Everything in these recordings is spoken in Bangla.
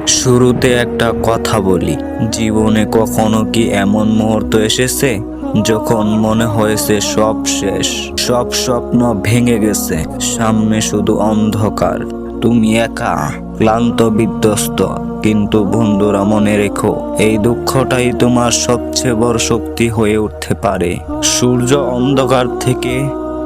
শুরুতে একটা কথা বলি, জীবনে কখনো কি এমন মুহূর্ত এসেছে যখন মনে হয়েছে সব শেষ, সব স্বপ্ন ভেঙে গেছে, সামনে শুধু অন্ধকার, তুমি একা, ক্লান্ত, বিধ্বস্ত? কিন্তু বন্ধুরা, মনে রেখো, এই দুঃখটাই তোমার সবচেয়ে বড় শক্তি হয়ে উঠতে পারে। সূর্য অন্ধকার থেকে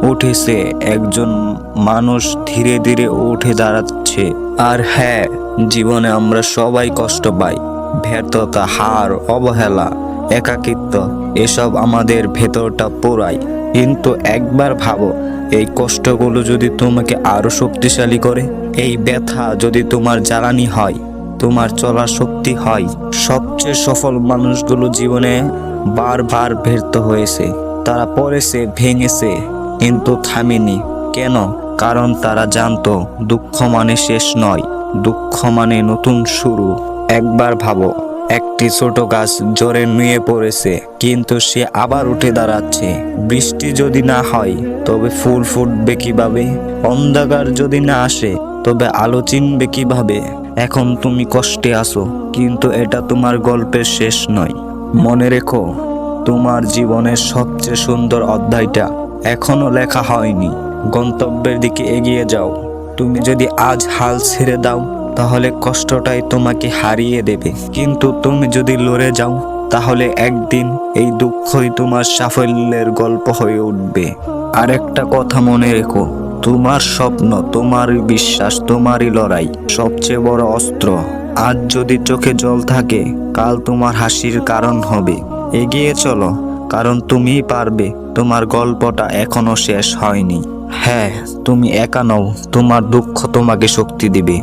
উঠেছে, একজন মানুষ ধীরে ধীরে উঠে দাঁড়াচ্ছে। আর হ্যাঁ, জীবনে আমরা সবাই কষ্ট পাই, ব্যর্থতা, হার, অবহেলা, একাকিত্ব, এসব আমাদের ভেতরটা পোড়ায়। কিন্তু একবার ভাবো, এই কষ্টগুলো যদি তোমাকে আরো শক্তিশালী করে, এই ব্যথা যদি তোমার জ্বালানি হয়, তোমার চলার শক্তি হয়। সবচেয়ে সফল মানুষগুলো জীবনে বারবার ব্যর্থ হয়েছে, তারা পড়েছে, ভেঙেছে, কিন্তু থামেনি। কেন? কারণ তারা জানতো দুঃখ মানে শেষ নয়, দুঃখ মানে নতুন শুরু। একবার ভাবো, একটি ছোট গাছ জ্বরে নুয়ে পড়েছে, কিন্তু সে আবার উঠে দাঁড়াচ্ছে। বৃষ্টি যদি না হয় তবে ফুল ফুটবে কিভাবে? অন্ধকার যদি না আসে তবে আলো চিনবে কিভাবে? এখন তুমি কষ্টে আছো, কিন্তু এটা তোমার গল্পের শেষ নয়। মনে রেখো, তোমার জীবনের সবচেয়ে সুন্দর অধ্যায়টা এখনো লেখা হয়নি। গন্তব্যের দিকে এগিয়ে যাও। তুমি যদি আজ হাল ছেড়ে দাও তাহলে কষ্টটাই তোমাকে হারিয়ে দেবে, কিন্তু তুমি যদি লড়ে যাও তাহলে একদিন এই দুঃখই তোমার সাফল্যের গল্প হয়ে উঠবে। আর একটা কথা মনে রেখো, তোমার স্বপ্ন, তোমারই বিশ্বাস, তোমারই লড়াই সবচেয়ে বড় অস্ত্র। আজ যদি চোখে জল থাকে, কাল তোমার হাসির কারণ হবে। এগিয়ে চলো, কারণ তুমিই পারবে। তোমার গল্পটা এখনো শেষ হয়নি। হ্যাঁ, তুমি একা নও, তোমার দুঃখ তোমাকে শক্তি দিবে।